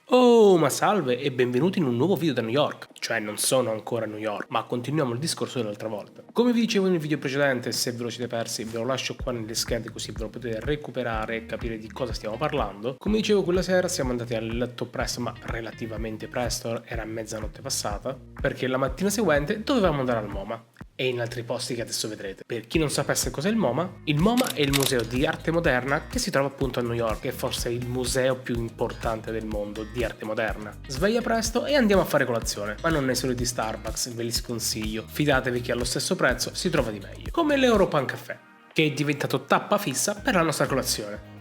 Oh, ma salve e benvenuti in un nuovo video da New York. Cioè, non sono ancora a New York, ma continuiamo il discorso dell'altra volta. Come vi dicevo nel video precedente, se ve lo siete persi, ve lo lascio qua nelle schede così ve lo potete recuperare e capire di cosa stiamo parlando. Come dicevo, quella sera siamo andati a letto presto, ma relativamente presto, era mezzanotte passata, perché la mattina seguente dovevamo andare al MoMA. E in altri posti che adesso vedrete. Per chi non sapesse cos'è il MoMA è il museo di arte moderna che si trova appunto a New York, è forse il museo più importante del mondo di arte moderna. Sveglia presto e andiamo a fare colazione, ma non nei soliti Starbucks, ve li sconsiglio. Fidatevi che allo stesso prezzo si trova di meglio, come l'Europan Café, che è diventato tappa fissa per la nostra colazione.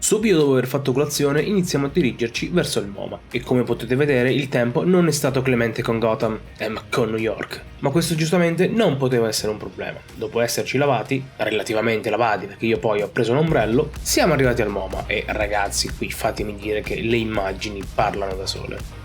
Subito dopo aver fatto colazione iniziamo a dirigerci verso il MoMA e come potete vedere il tempo non è stato clemente con Gotham, ma con New York. Ma questo giustamente non poteva essere un problema. Dopo esserci lavati, relativamente lavati perché io poi ho preso un ombrello, siamo arrivati al MoMA e ragazzi qui fatemi dire che le immagini parlano da sole.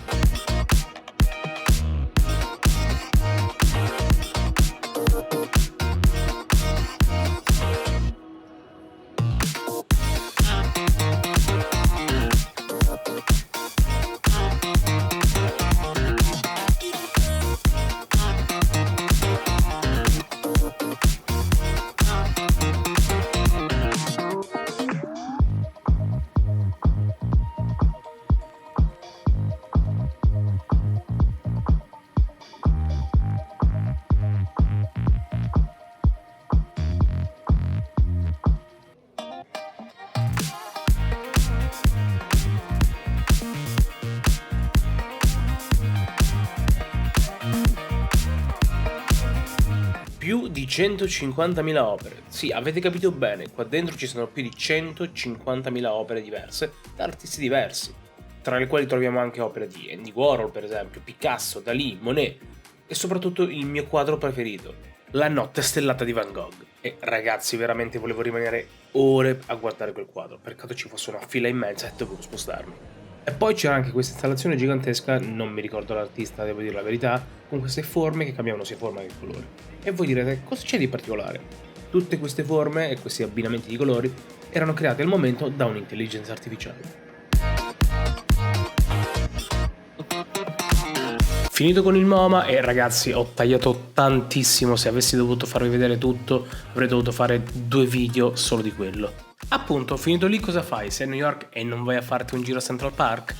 Più di 150.000 opere. Sì, avete capito bene, qua dentro ci sono più di 150.000 opere diverse da artisti diversi, tra le quali troviamo anche opere di Andy Warhol, per esempio, Picasso, Dalì, Monet e soprattutto il mio quadro preferito, La notte stellata di Van Gogh. E ragazzi, veramente volevo rimanere ore a guardare quel quadro, peccato ci fosse una fila immensa e dovevo spostarmi. E poi c'era anche questa installazione gigantesca, non mi ricordo l'artista, devo dire la verità, con queste forme che cambiavano sia forma che colore. E voi direte, cosa c'è di particolare? Tutte queste forme e questi abbinamenti di colori erano creati al momento da un'intelligenza artificiale. Finito con il MoMA e ragazzi ho tagliato tantissimo, se avessi dovuto farvi vedere tutto avrei dovuto fare 2 video solo di quello. Appunto, finito lì cosa fai? Sei a New York e non vai a farti un giro a Central Park?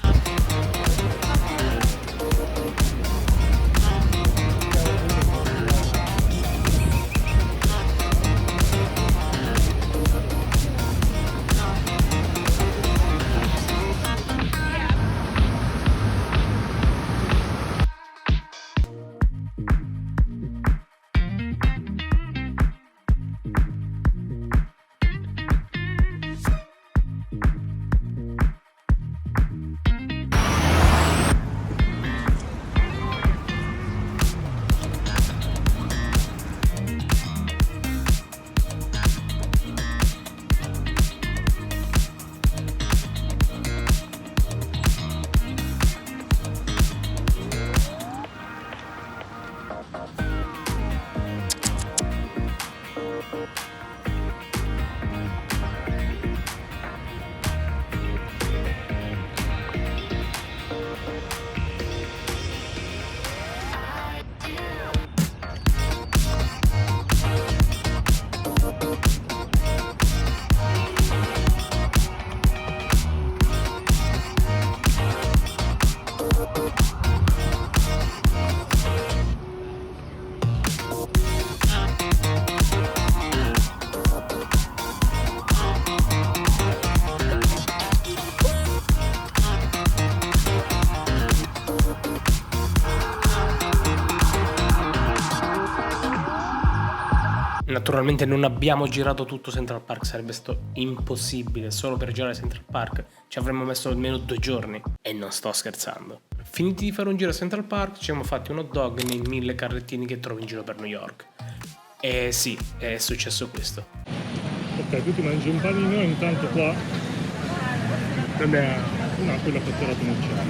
Naturalmente non abbiamo girato tutto Central Park, sarebbe stato impossibile, solo per girare Central Park ci avremmo messo almeno 2 giorni. E non sto scherzando. Finiti di fare un giro a Central Park ci siamo fatti un hot dog nei 1000 carrettini che trovi in giro per New York. E sì, è successo questo. Ok, tu ti mangi un panino e intanto qua prende una quella pettorata in uccello.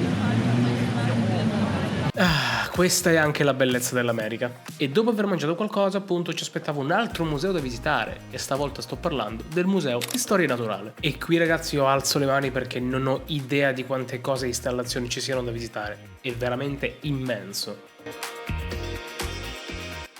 questa è anche la bellezza dell'America. E dopo aver mangiato qualcosa, appunto, ci aspettava un altro museo da visitare. E stavolta sto parlando del Museo di Storia Naturale. E qui, ragazzi, io alzo le mani perché non ho idea di quante cose e installazioni ci siano da visitare. È veramente immenso.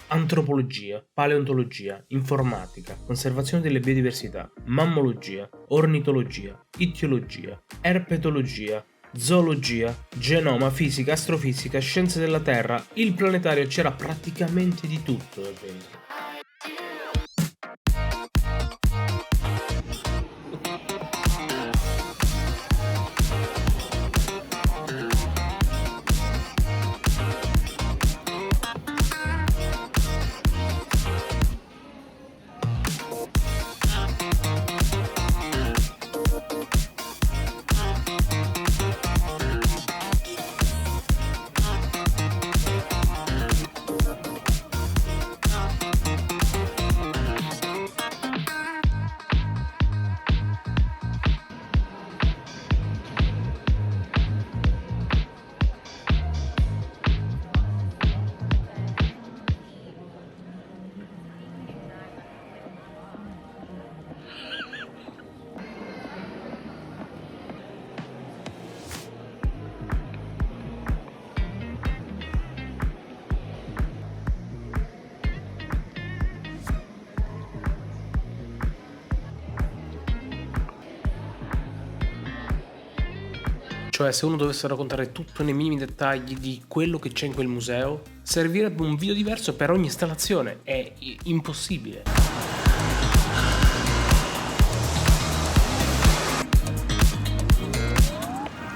Antropologia, paleontologia, informatica, conservazione delle biodiversità, mammologia, ornitologia, ittiologia, erpetologia, zoologia, genoma, fisica, astrofisica, scienze della Terra, il planetario, c'era praticamente di tutto da dentro. Cioè, se uno dovesse raccontare tutto nei minimi dettagli di quello che c'è in quel museo, servirebbe un video diverso per ogni installazione. È impossibile.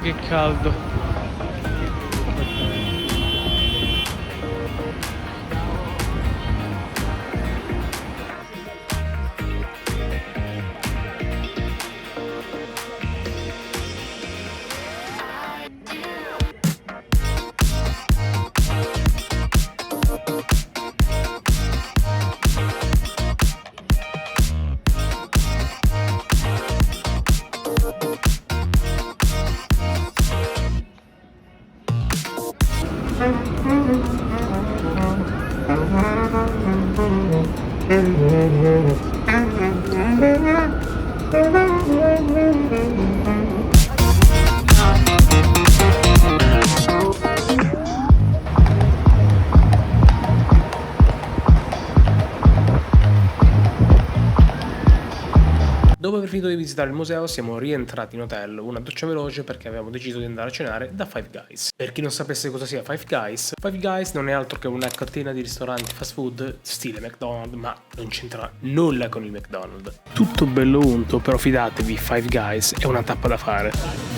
Che caldo. Dopo aver finito di visitare il museo siamo rientrati in hotel, una doccia veloce perché avevamo deciso di andare a cenare da Five Guys. Per chi non sapesse cosa sia Five Guys non è altro che una catena di ristoranti fast food stile McDonald's, ma non c'entra nulla con il McDonald's. Tutto bello unto, però fidatevi, Five Guys è una tappa da fare.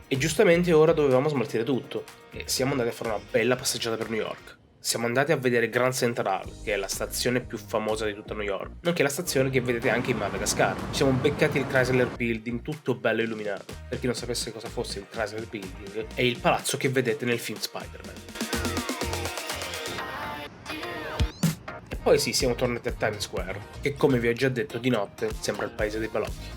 E giustamente ora dovevamo smaltire tutto e siamo andati a fare una bella passeggiata per New York. Siamo andati a vedere Grand Central, che è la stazione più famosa di tutta New York, nonché la stazione che vedete anche in Madagascar. Ci siamo beccati il Chrysler Building, tutto bello illuminato. Per chi non sapesse cosa fosse il Chrysler Building, è il palazzo che vedete nel film Spider-Man. E poi sì, siamo tornati a Times Square, che come vi ho già detto di notte sembra il paese dei balocchi.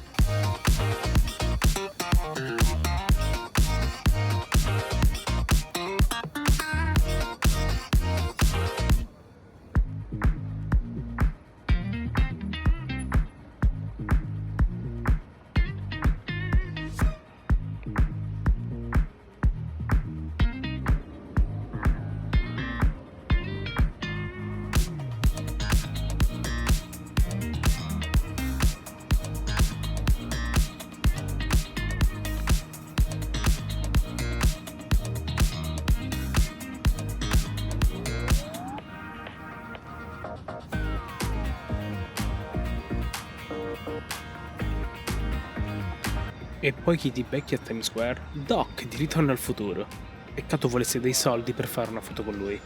E poi chi ti becchi a Times Square? Doc di Ritorno al futuro. Peccato volesse dei soldi per fare una foto con lui.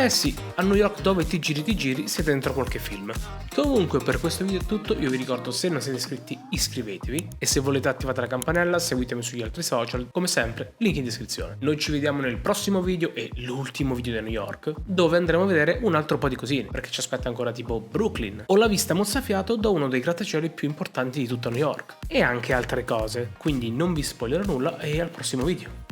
Eh sì, a New York dove ti giri siete dentro qualche film. Comunque per questo video è tutto, io vi ricordo se non siete iscritti iscrivetevi e se volete attivate la campanella seguitemi sugli altri social, come sempre link in descrizione. Noi ci vediamo nel prossimo video e l'ultimo video da New York, dove andremo a vedere un altro po' di cosine, perché ci aspetta ancora tipo Brooklyn o la vista mozzafiato da uno dei grattacieli più importanti di tutta New York e anche altre cose, quindi non vi spoilerò nulla e al prossimo video.